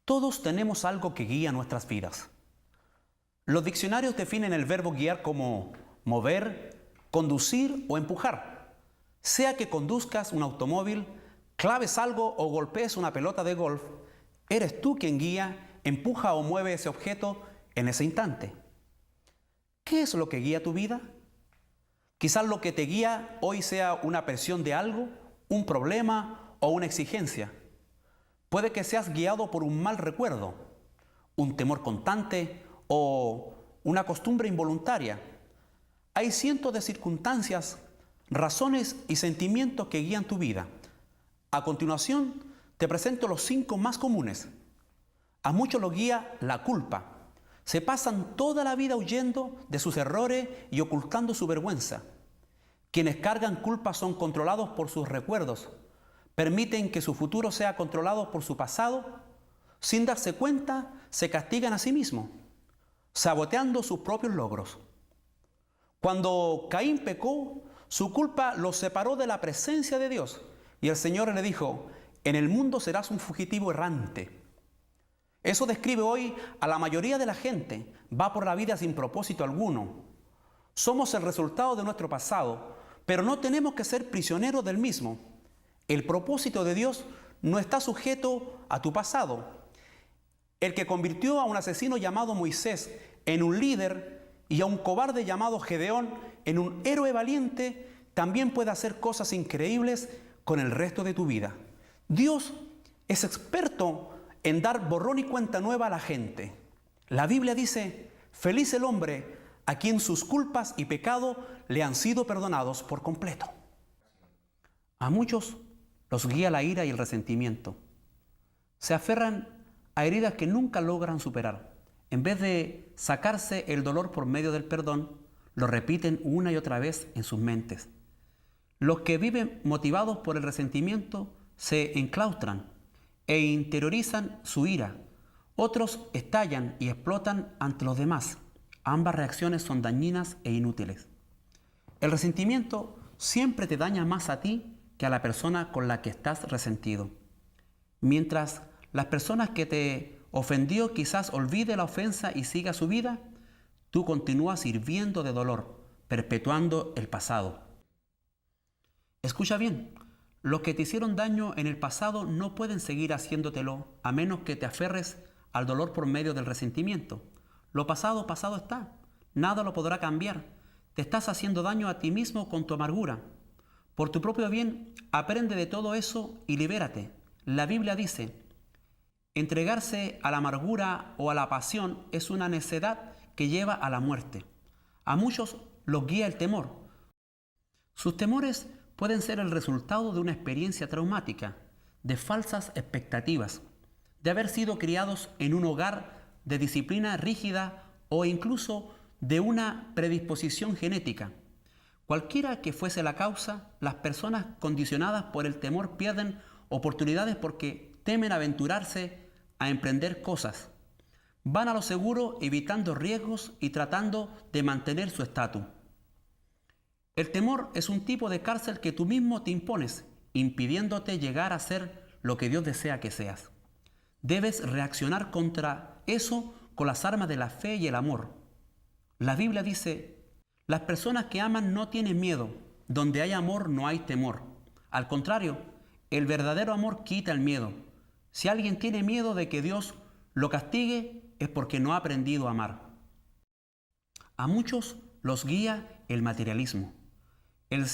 Todos tenemos algo que guía nuestras vidas. Los diccionarios definen el verbo guiar como mover, conducir o empujar. Sea que conduzcas un automóvil, claves algo o golpees una pelota de golf, eres tú quien guía, empuja o mueve ese objeto en ese instante. ¿Qué es lo que guía tu vida? Quizás lo que te guía hoy sea una presión de algo, un problema o una exigencia. Puede que seas guiado por un mal recuerdo, un temor constante o una costumbre involuntaria. Hay cientos de circunstancias, razones y sentimientos que guían tu vida. A continuación, te presento los 5 más comunes. A muchos los guía la culpa. Se pasan toda la vida huyendo de sus errores y ocultando su vergüenza. Quienes cargan culpa son controlados por sus recuerdos. Permiten que su futuro sea controlado por su pasado. Sin darse cuenta, se castigan a sí mismos, saboteando sus propios logros. Cuando Caín pecó, su culpa los separó de la presencia de Dios. Y el Señor le dijo: en el mundo serás un fugitivo errante. Eso describe hoy a la mayoría de la gente. Va por la vida sin propósito alguno. Somos el resultado de nuestro pasado, pero no tenemos que ser prisioneros del mismo. El propósito de Dios no está sujeto a tu pasado. El que convirtió a un asesino llamado Moisés en un líder y a un cobarde llamado Gedeón en un héroe valiente, también puede hacer cosas increíbles con el resto de tu vida. Dios es experto en dar borrón y cuenta nueva a la gente. La Biblia dice: feliz el hombre a quien sus culpas y pecado le han sido perdonados por completo. A muchos los guía la ira y el resentimiento. Se aferran a heridas que nunca logran superar. En vez de sacarse el dolor por medio del perdón, lo repiten una y otra vez en sus mentes. Los que viven motivados por el resentimiento se enclaustran e interiorizan su ira. Otros estallan y explotan ante los demás. Ambas reacciones son dañinas e inútiles. El resentimiento siempre te daña más a ti que a la persona con la que estás resentido. Mientras las personas que te ofendió quizás olvide la ofensa y siga su vida, tú continúas hirviendo de dolor, perpetuando el pasado. Escucha bien, los que te hicieron daño en el pasado no pueden seguir haciéndotelo a menos que te aferres al dolor por medio del resentimiento. Lo pasado, pasado está. Nada lo podrá cambiar. Te estás haciendo daño a ti mismo con tu amargura. Por tu propio bien, aprende de todo eso y libérate. La Biblia dice: entregarse a la amargura o a la pasión es una necedad que lleva a la muerte. A muchos los guía el temor. Sus temores pueden ser el resultado de una experiencia traumática, de falsas expectativas, de haber sido criados en un hogar de disciplina rígida o incluso de una predisposición genética. Cualquiera que fuese la causa, las personas condicionadas por el temor pierden oportunidades porque temen aventurarse a emprender cosas. Van a lo seguro evitando riesgos y tratando de mantener su estatus. El temor es un tipo de cárcel que tú mismo te impones, impidiéndote llegar a ser lo que Dios desea que seas. Debes reaccionar contra eso con las armas de la fe y el amor. La Biblia dice: las personas que aman no tienen miedo. Donde hay amor no hay temor. Al contrario, el verdadero amor quita el miedo. Si alguien tiene miedo de que Dios lo castigue, es porque no ha aprendido a amar. A muchos los guía el materialismo. El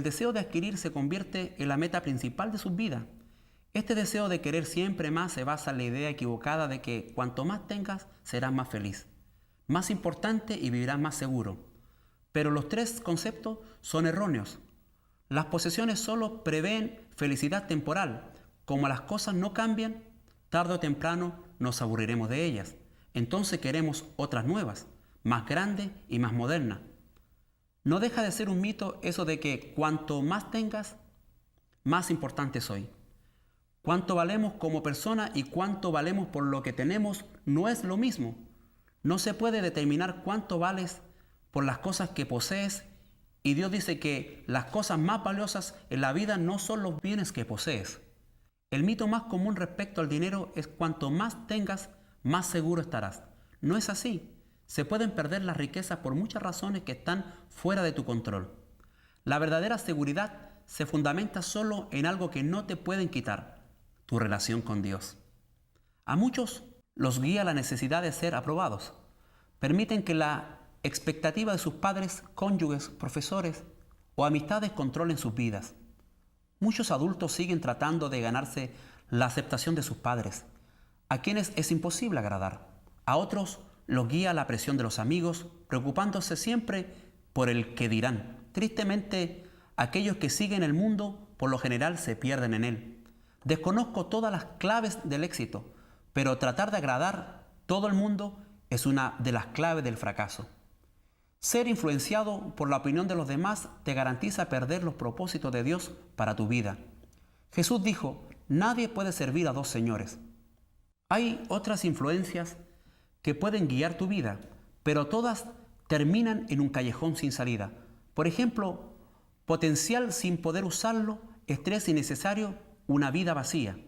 deseo de adquirir se convierte en la meta principal de sus vidas. Este deseo de querer siempre más se basa en la idea equivocada de que cuanto más tengas, serás más feliz, más importante y vivirás más seguro. Pero los 3 conceptos son erróneos. Las posesiones solo prevén felicidad temporal. Como las cosas no cambian, tarde o temprano nos aburriremos de ellas. Entonces queremos otras nuevas, más grandes y más modernas. No deja de ser un mito eso de que cuanto más tengas, más importante soy. Cuánto valemos como persona y cuánto valemos por lo que tenemos no es lo mismo. No se puede determinar cuánto vales por las cosas que posees, y Dios dice que las cosas más valiosas en la vida no son los bienes que posees. El mito más común respecto al dinero es cuanto más tengas, más seguro estarás. No es así. Se pueden perder las riquezas por muchas razones que están fuera de tu control. La verdadera seguridad se fundamenta solo en algo que no te pueden quitar: tu relación con Dios. A muchos los guía la necesidad de ser aprobados. Permiten que la expectativa de sus padres, cónyuges, profesores o amistades controlen sus vidas. Muchos adultos siguen tratando de ganarse la aceptación de sus padres, a quienes es imposible agradar. A otros los guía la presión de los amigos, preocupándose siempre por el que dirán. Tristemente, aquellos que siguen el mundo por lo general se pierden en él. Desconozco todas las claves del éxito, pero tratar de agradar a todo el mundo es una de las claves del fracaso. Ser influenciado por la opinión de los demás te garantiza perder los propósitos de Dios para tu vida. Jesús dijo: nadie puede servir a dos señores. Hay otras influencias que pueden guiar tu vida, pero todas terminan en un callejón sin salida. Por ejemplo, potencial sin poder usarlo, estrés innecesario, una vida vacía.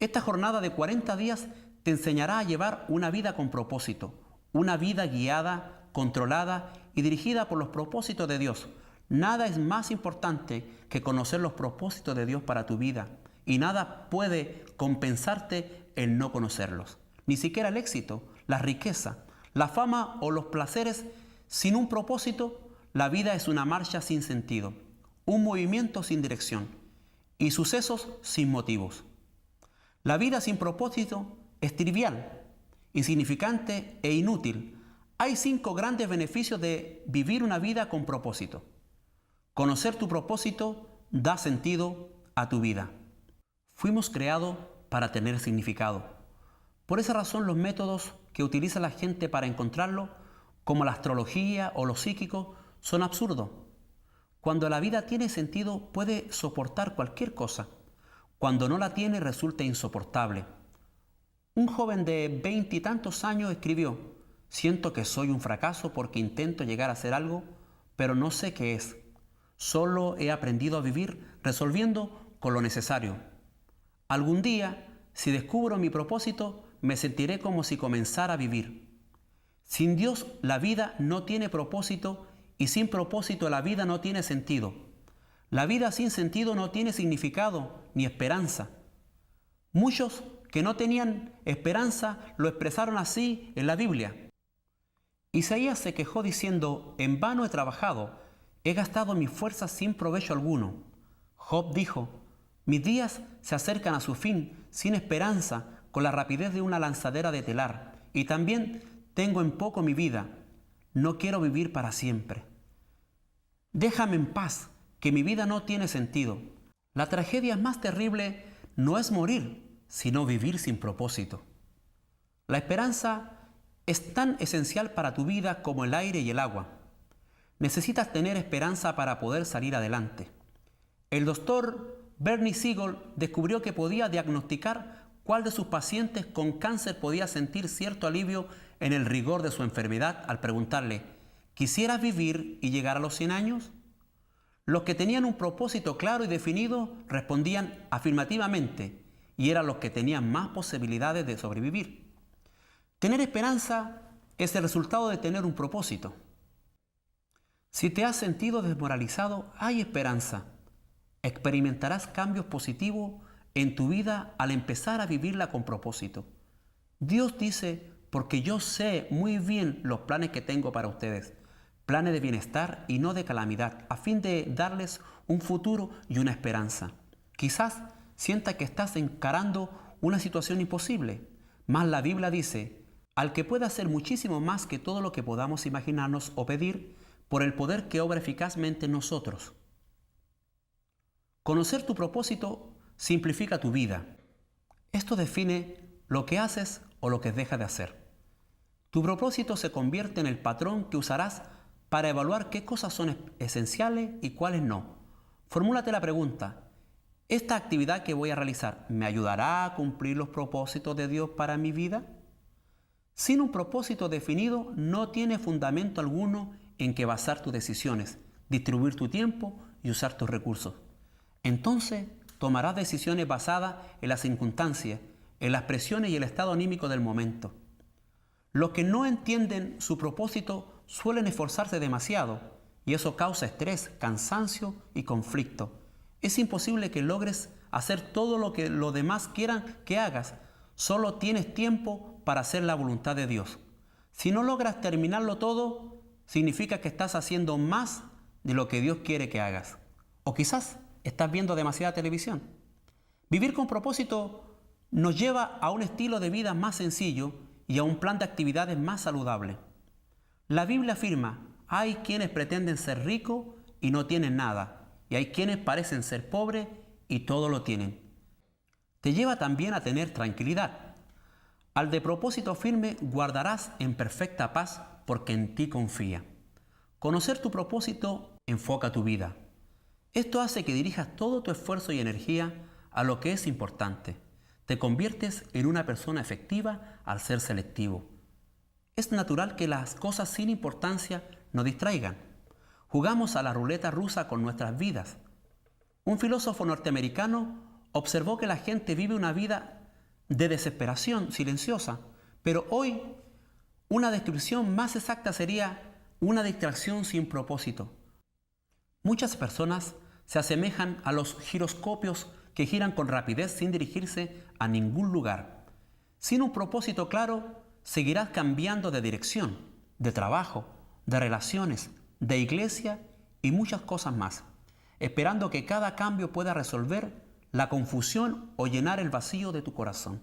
Esta jornada de 40 días te enseñará a llevar una vida con propósito, una vida guiada, controlada y dirigida por los propósitos de Dios. Nada es más importante que conocer los propósitos de Dios para tu vida, y nada puede compensarte el no conocerlos. Ni siquiera el éxito, la riqueza, la fama o los placeres. Sin un propósito, la vida es una marcha sin sentido, un movimiento sin dirección y sucesos sin motivos. La vida sin propósito es trivial, insignificante e inútil. Hay 5 grandes beneficios de vivir una vida con propósito. Conocer tu propósito da sentido a tu vida. Fuimos creados para tener significado. Por esa razón, los métodos que utiliza la gente para encontrarlo, como la astrología o lo psíquico, son absurdos. Cuando la vida tiene sentido, puede soportar cualquier cosa. Cuando no la tiene, resulta insoportable. Un joven de 20 y tantos años escribió: siento que soy un fracaso porque intento llegar a hacer algo, pero no sé qué es. Solo he aprendido a vivir resolviendo con lo necesario. Algún día, si descubro mi propósito, me sentiré como si comenzara a vivir. Sin Dios, la vida no tiene propósito, y sin propósito la vida no tiene sentido. La vida sin sentido no tiene significado ni esperanza. Muchos que no tenían esperanza lo expresaron así en la Biblia. Isaías se quejó diciendo: en vano he trabajado, he gastado mis fuerzas sin provecho alguno. Job dijo: mis días se acercan a su fin, sin esperanza, con la rapidez de una lanzadera de telar. Y también tengo en poco mi vida, no quiero vivir para siempre. Déjame en paz, que mi vida no tiene sentido. La tragedia más terrible no es morir, sino vivir sin propósito. La esperanza es tan esencial para tu vida como el aire y el agua. Necesitas tener esperanza para poder salir adelante. El doctor Bernie Siegel descubrió que podía diagnosticar cuál de sus pacientes con cáncer podía sentir cierto alivio en el rigor de su enfermedad al preguntarle: ¿quisieras vivir y llegar a los 100 años? Los que tenían un propósito claro y definido respondían afirmativamente, y eran los que tenían más posibilidades de sobrevivir. Tener esperanza es el resultado de tener un propósito. Si te has sentido desmoralizado, hay esperanza. Experimentarás cambios positivos en tu vida al empezar a vivirla con propósito. Dios dice: porque yo sé muy bien los planes que tengo para ustedes, planes de bienestar y no de calamidad, a fin de darles un futuro y una esperanza. Quizás sienta que estás encarando una situación imposible, mas la Biblia dice: al que puede hacer muchísimo más que todo lo que podamos imaginarnos o pedir, por el poder que obra eficazmente en nosotros. Conocer tu propósito simplifica tu vida. Esto define lo que haces o lo que dejas de hacer. Tu propósito se convierte en el patrón que usarás para evaluar qué cosas son esenciales y cuáles no. Formúlate la pregunta: ¿esta actividad que voy a realizar me ayudará a cumplir los propósitos de Dios para mi vida? Sin un propósito definido, no tiene fundamento alguno en que basar tus decisiones, distribuir tu tiempo y usar tus recursos. Entonces, tomarás decisiones basadas en las circunstancias, en las presiones y el estado anímico del momento. Los que no entienden su propósito suelen esforzarse demasiado y eso causa estrés, cansancio y conflicto. Es imposible que logres hacer todo lo que los demás quieran que hagas. Solo tienes tiempo para hacer la voluntad de Dios. Si no logras terminarlo todo, significa que estás haciendo más de lo que Dios quiere que hagas. O quizás estás viendo demasiada televisión. Vivir con propósito nos lleva a un estilo de vida más sencillo y a un plan de actividades más saludable. La Biblia afirma: hay quienes pretenden ser ricos y no tienen nada, y hay quienes parecen ser pobres y todo lo tienen. Te lleva también a tener tranquilidad. Al de propósito firme guardarás en perfecta paz porque en ti confía. Conocer tu propósito enfoca tu vida. Esto hace que dirijas todo tu esfuerzo y energía a lo que es importante. Te conviertes en una persona efectiva al ser selectivo. Es natural que las cosas sin importancia nos distraigan. Jugamos a la ruleta rusa con nuestras vidas. Un filósofo norteamericano observó que la gente vive una vida de desesperación silenciosa, pero hoy una descripción más exacta sería una distracción sin propósito. Muchas personas se asemejan a los giroscopios que giran con rapidez sin dirigirse a ningún lugar. Sin un propósito claro, seguirás cambiando de dirección, de trabajo, de relaciones, de iglesia y muchas cosas más, esperando que cada cambio pueda resolver la confusión o llenar el vacío de tu corazón.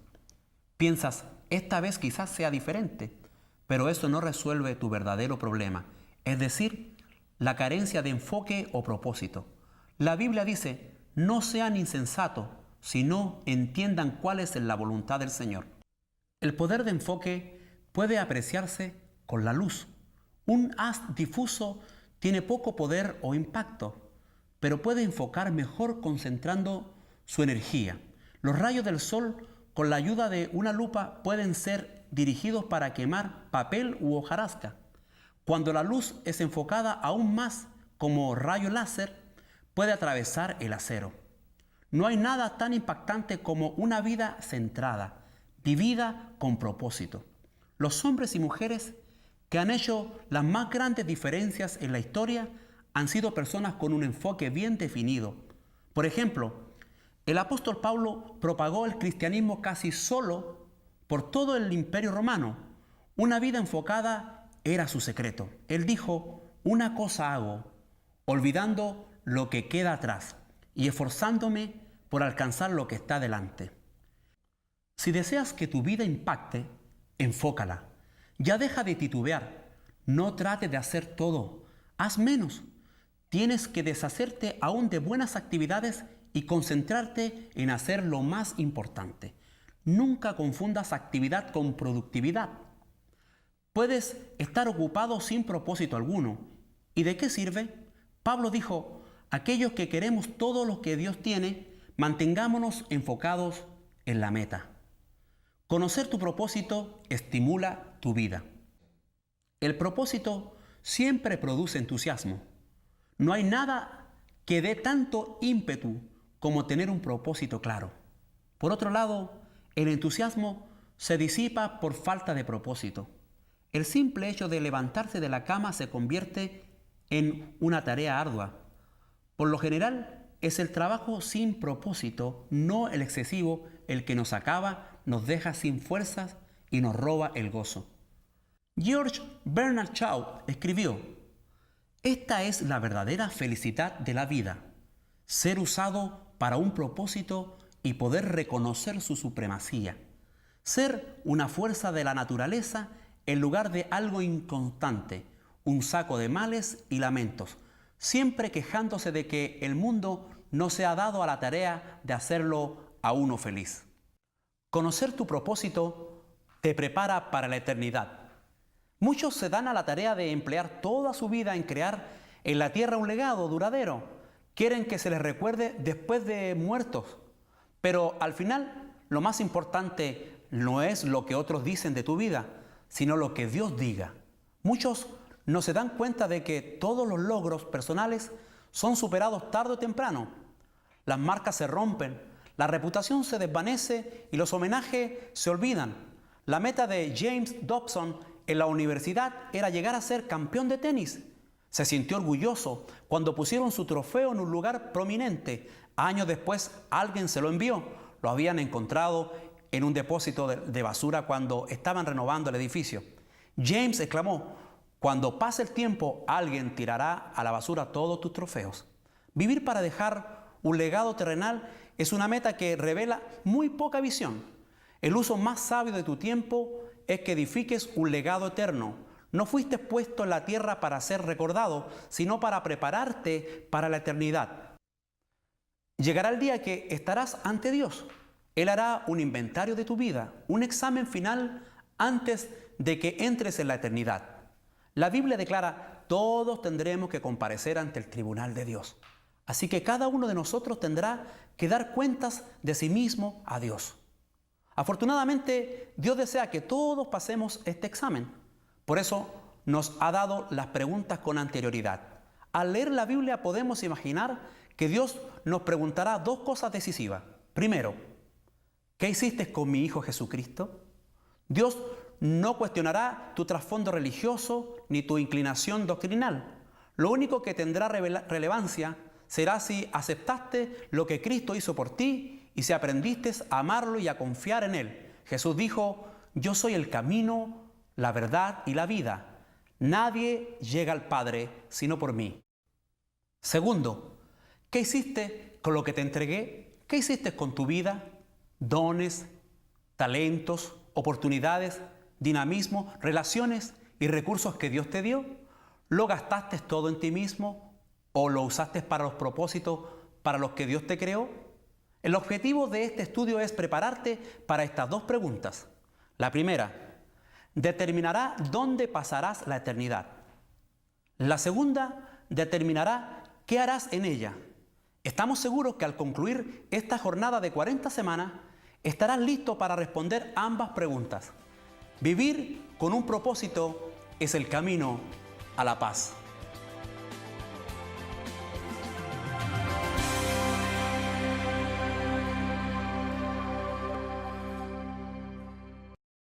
Piensas, esta vez quizás sea diferente, pero eso no resuelve tu verdadero problema, es decir, la carencia de enfoque o propósito. La Biblia dice: no sean insensatos, sino entiendan cuál es la voluntad del Señor. El poder de enfoque puede apreciarse con la luz. Un haz difuso tiene poco poder o impacto, pero puede enfocar mejor concentrando su energía. Los rayos del sol, con la ayuda de una lupa, pueden ser dirigidos para quemar papel u hojarasca. Cuando la luz es enfocada aún más como rayo láser, puede atravesar el acero. No hay nada tan impactante como una vida centrada, vivida con propósito. Los hombres y mujeres que han hecho las más grandes diferencias en la historia han sido personas con un enfoque bien definido. Por ejemplo, el apóstol Pablo propagó el cristianismo casi solo por todo el Imperio Romano. Una vida enfocada era su secreto. Él dijo: una cosa hago, olvidando lo que queda atrás y esforzándome por alcanzar lo que está delante. Si deseas que tu vida impacte, enfócala. Ya deja de titubear. No trates de hacer todo. Haz menos. Tienes que deshacerte aún de buenas actividades y concentrarte en hacer lo más importante. Nunca confundas actividad con productividad. Puedes estar ocupado sin propósito alguno. ¿Y de qué sirve? Pablo dijo: aquellos que queremos todo lo que Dios tiene, mantengámonos enfocados en la meta. Conocer tu propósito estimula tu vida. El propósito siempre produce entusiasmo. No hay nada que dé tanto ímpetu como tener un propósito claro. Por otro lado, el entusiasmo se disipa por falta de propósito. El simple hecho de levantarse de la cama se convierte en una tarea ardua. Por lo general, es el trabajo sin propósito, no el excesivo, el que nos acaba, nos deja sin fuerzas y nos roba el gozo. George Bernard Shaw escribió: esta es la verdadera felicidad de la vida, ser usado para un propósito y poder reconocer su supremacía, ser una fuerza de la naturaleza en lugar de algo inconstante, un saco de males y lamentos, siempre quejándose de que el mundo no se ha dado a la tarea de hacerlo a uno feliz. Conocer tu propósito te prepara para la eternidad. Muchos se dan a la tarea de emplear toda su vida en crear en la tierra un legado duradero. Quieren que se les recuerde después de muertos. Pero al final, lo más importante no es lo que otros dicen de tu vida, sino lo que Dios diga. Muchos no se dan cuenta de que todos los logros personales son superados tarde o temprano. las marcas se rompen, la reputación se desvanece y los homenajes se olvidan. La meta de James Dobson en la universidad era llegar a ser campeón de tenis. Se sintió orgulloso cuando pusieron su trofeo en un lugar prominente. Años después alguien se lo envió. Lo habían encontrado en un depósito de basura cuando estaban renovando el edificio. James exclamó: cuando pase el tiempo, alguien tirará a la basura todos tus trofeos. Vivir para dejar un legado terrenal es una meta que revela muy poca visión. El uso más sabio de tu tiempo es que edifiques un legado eterno. No fuiste puesto en la tierra para ser recordado, sino para prepararte para la eternidad. Llegará el día que estarás ante Dios. Él hará un inventario de tu vida, un examen final antes de que entres en la eternidad. La Biblia declara: todos tendremos que comparecer ante el tribunal de Dios. Así que cada uno de nosotros tendrá que dar cuentas de sí mismo a Dios. Afortunadamente, Dios desea que todos pasemos este examen. Por eso nos ha dado las preguntas con anterioridad. Al leer la Biblia podemos imaginar que Dios nos preguntará dos cosas decisivas. Primero, ¿qué hiciste con mi Hijo Jesucristo? Dios no cuestionará tu trasfondo religioso ni tu inclinación doctrinal. Lo único que tendrá relevancia será si aceptaste lo que Cristo hizo por ti y si aprendiste a amarlo y a confiar en Él. Jesús dijo: yo soy el camino, la verdad y la vida. Nadie llega al Padre sino por mí. Segundo, ¿qué hiciste con lo que te entregué? ¿Qué hiciste con tu vida? Dones, talentos, oportunidades, dinamismo, relaciones y recursos que Dios te dio. ¿Lo gastaste todo en ti mismo o lo usaste para los propósitos para los que Dios te creó? El objetivo de este estudio es prepararte para estas dos preguntas. La primera, determinará dónde pasarás la eternidad. La segunda, determinará qué harás en ella. Estamos seguros que al concluir esta jornada de 40 semanas, estarás listo para responder ambas preguntas. Vivir con un propósito es el camino a la paz.